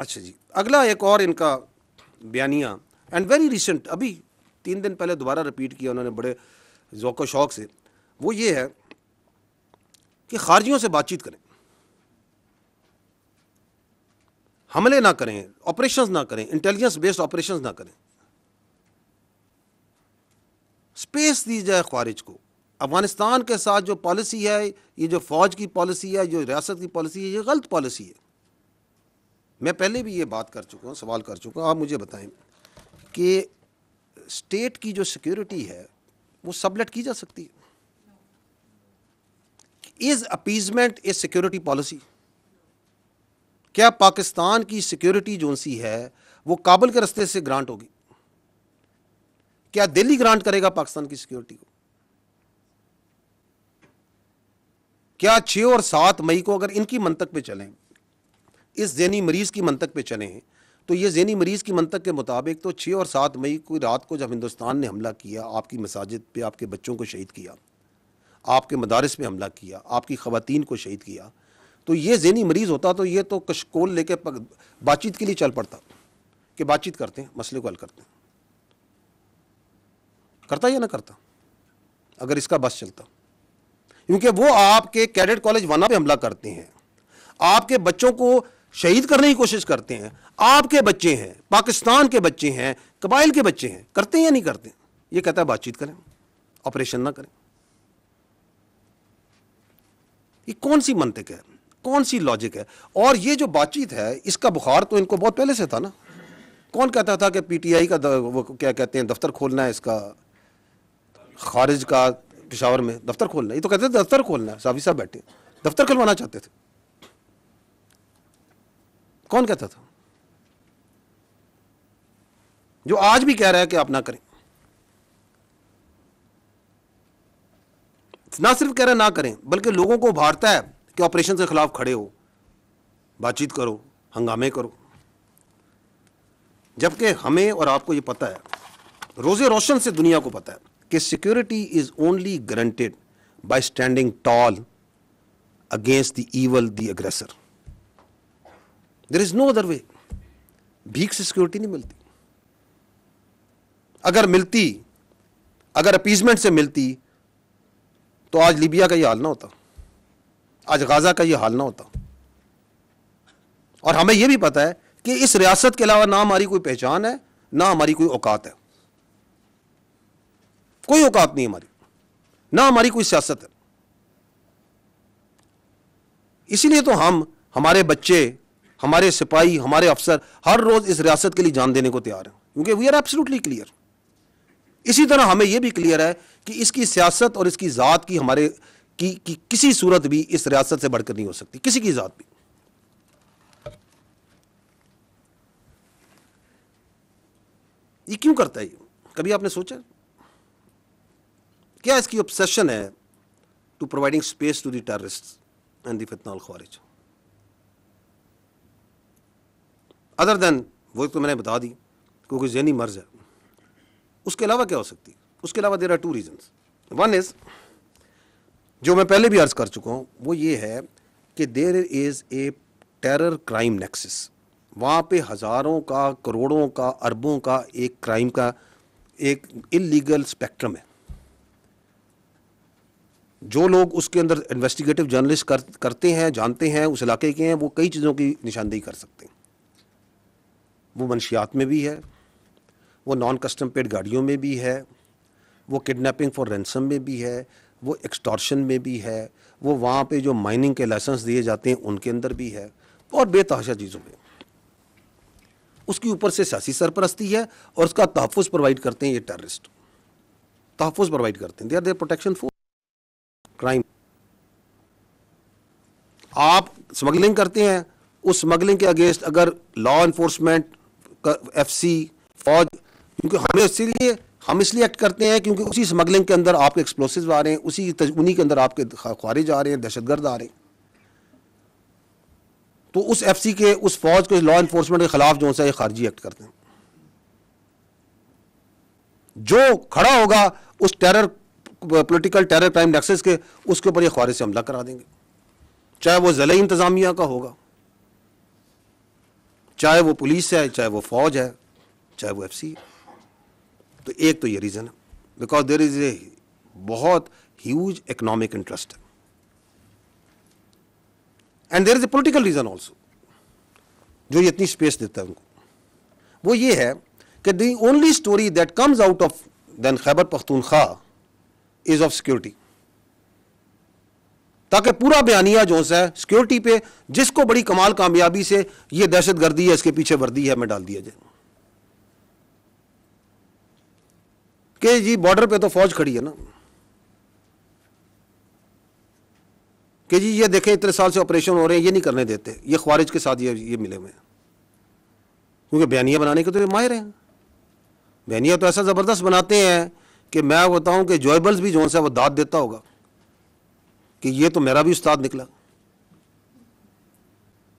اچھا جی، اگلا ایک اور ان کا بیانیہ اینڈ ویری ریسنٹ، ابھی 3 دن پہلے دوبارہ رپیٹ کیا انہوں نے بڑے ذوق و شوق سے، وہ یہ ہے کہ خارجیوں سے بات چیت کریں، حملے نہ کریں، آپریشنز نہ کریں، انٹیلیجنس بیسڈ آپریشنز نہ کریں، اسپیس دی جائے خارج کو۔ افغانستان کے ساتھ جو پالیسی ہے، یہ جو فوج کی پالیسی ہے، جو ریاست کی پالیسی ہے، یہ غلط پالیسی ہے۔ میں پہلے بھی یہ بات کر چکا ہوں، سوال کر چکا ہوں، آپ مجھے بتائیں کہ اسٹیٹ کی جو سیکیورٹی ہے وہ سبلیٹ کی جا سکتی ہے؟ از اپیزمنٹ اے سیکیورٹی پالیسی؟ کیا پاکستان کی سیکیورٹی جو سی ہے وہ کابل کے رستے سے گرانٹ ہوگی؟ کیا دہلی گرانٹ کرے گا پاکستان کی سیکیورٹی کو؟ کیا 6 اور 7 مئی کو اگر ان کی منطق پہ چلیں، اس ذہنی مریض کی منطق پہ چلیں، تو یہ ذہنی مریض کی منطق کے مطابق تو 6 اور 7 مئی کو رات کو جب ہندوستان نے حملہ کیا، آپ کی مساجد پہ آپ کے بچوں کو شہید کیا، آپ کے مدارس پہ حملہ کیا، آپ کی خواتین کو شہید کیا، تو یہ ذہنی مریض ہوتا تو یہ تو کشکول لے کے بات چیت کے لیے چل پڑتا کہ بات چیت کرتے ہیں، مسئلے کو حل کرتے ہیں۔ کرتا یا نہ کرتا اگر اس کا بس چلتا؟ کیونکہ وہ آپ کے کیڈٹ کالج وانا پہ حملہ کرتے ہیں، آپ کے بچوں کو شہید کرنے کی کوشش کرتے ہیں، آپ کے بچے ہیں، پاکستان کے بچے ہیں، قبائل کے بچے ہیں، کرتے ہیں یا نہیں کرتے؟ یہ کہتا ہے بات چیت کریں، آپریشن نہ کریں۔ یہ کون سی منطق ہے، کون سی لاجک ہے؟ اور یہ جو بات چیت ہے اس کا بخار تو ان کو بہت پہلے سے تھا نا۔ کون کہتا تھا کہ پی ٹی آئی کا وہ کیا کہتے ہیں دفتر کھولنا ہے، اس کا خارج کا پشاور میں دفتر کھولنا ہے؟ یہ تو کہتے تھے دفتر کھولنا ہے، صافی صاحب بیٹھے دفتر کھلوانا چاہتے تھے۔ کون کہتا تھا؟ جو آج بھی کہہ رہا ہے کہ آپ نہ کریں، نہ صرف کہہ رہا ہے نہ کریں بلکہ لوگوں کو ابھارتا ہے کہ آپریشن کے خلاف کھڑے ہو، بات چیت کرو، ہنگامے کرو، جبکہ ہمیں اور آپ کو یہ پتہ ہے، روزے روشن سے دنیا کو پتہ ہے کہ security is only guaranteed by standing tall against the evil the aggressor. There is no other way. بھیک سے سیکورٹی نہیں ملتی۔ اگر ملتی، اگر اپیزمنٹ سے ملتی تو آج لیبیا کا یہ حال نہ ہوتا، آج غازہ کا یہ حال نہ ہوتا۔ اور ہمیں یہ بھی پتہ ہے کہ اس ریاست کے علاوہ نہ ہماری کوئی پہچان ہے، نہ ہماری کوئی اوقات ہے، کوئی اوقات نہیں ہماری، نہ ہماری کوئی سیاست ہے۔ اسی لیے تو ہمارے بچے، ہمارے سپاہی، ہمارے افسر ہر روز اس ریاست کے لیے جان دینے کو تیار ہیں، کیونکہ وی آر ایبسلیوٹلی کلیئر۔ اسی طرح ہمیں یہ بھی کلیئر ہے کہ اس کی سیاست اور اس کی ذات کی ہمارے کی کسی صورت بھی اس ریاست سے بڑھ کر نہیں ہو سکتی، کسی کی ذات بھی۔ یہ کیوں کرتا ہے؟ کبھی آپ نے سوچا کیا اس کی obsession ہے to providing space to the terrorist and the فتنہ الخوارج؟ ادر دین وہ تو میں نے بتا دی کیونکہ ذہنی مرض ہے، اس کے علاوہ کیا ہو سکتی ہے؟ اس کے علاوہ there are 2 reasons۔ One is جو میں پہلے بھی عرض کر چکا ہوں، وہ یہ ہے کہ دیر از اے ٹیرر کرائم نیکسس۔ وہاں پہ ہزاروں کا، کروڑوں کا، اربوں کا ایک کرائم کا ایک انلیگل اسپیکٹرم ہے۔ جو لوگ اس کے اندر انویسٹیگیٹو جرنلسٹ کرتے ہیں، جانتے ہیں، اس علاقے کے ہیں، وہ کئی چیزوں کی نشاندہی کر سکتے ہیں۔ وہ منشیات میں بھی ہے، وہ نان کسٹم پیڈ گاڑیوں میں بھی ہے، وہ کڈنیپنگ فار رینسم میں بھی ہے، وہ ایکسٹارشن میں بھی ہے، وہ وہاں پہ جو مائننگ کے لائسنس دیے جاتے ہیں ان کے اندر بھی ہے، اور بے تحاشا چیزوں میں۔ اس کے اوپر سے سیاسی سرپرستی ہے اور اس کا تحفظ پرووائڈ کرتے ہیں یہ ٹیررسٹ، تحفظ پرووائڈ کرتے ہیں، they are their protection for crime. آپ اسمگلنگ کرتے ہیں، اس اسمگلنگ کے اگینسٹ اگر لا انفورسمنٹ، ایف سی، فوج، کیونکہ ہم اس لیے ایکٹ کرتے ہیں کیونکہ اسی اسمگلنگ کے اندر آپ کے ایکسپلوسیوز آ رہے ہیں، انہی کے اندر آپ کے خوارج آ رہے ہیں، دہشت گرد آ رہے ہیں، تو اس ایف سی کے، اس فوج کے، لا انفورسمنٹ کے خلاف جو ہے یہ خارجی ایکٹ کرتے ہیں۔ جو کھڑا ہوگا اس terror, political terror crime nexus کے، اس کے اوپر یہ خوارج سے حملہ کرا دیں گے، چاہے وہ ضلعی انتظامیہ کا ہوگا، چاہے وہ پولیس ہے، چاہے وہ فوج ہے، چاہے وہ ایف سی ہے. تو ایک تو یہ ریزن ہے، بیکاز دیر از اے بہت ہیوج اکنامک انٹرسٹ ہے. And there is a political reason also جو یہ اتنی اسپیس دیتا ہے ان کو. وہ یہ ہے کہ the only story that comes out of then Khyber Pakhtunkhwa is of security. تاکہ پورا بیانیہ جو ہے سیکورٹی پہ، جس کو بڑی کمال کامیابی سے یہ دہشت گردی ہے، اس کے پیچھے وردی ہے، میں ڈال دیا جائے کہ جی بارڈر پہ تو فوج کھڑی ہے نا، کہ جی یہ دیکھیں اتنے سال سے آپریشن ہو رہے ہیں، یہ نہیں کرنے دیتے، یہ خوارج کے ساتھ یہ ملے ہوئے ہیں. کیونکہ بیانیہ بنانے کے تو یہ ماہر ہیں. بیانیہ تو ایسا زبردست بناتے ہیں کہ میں بتاؤں کہ جوائبلز بھی جو ہے وہ داد دیتا ہوگا کہ یہ تو میرا بھی استاد نکلا.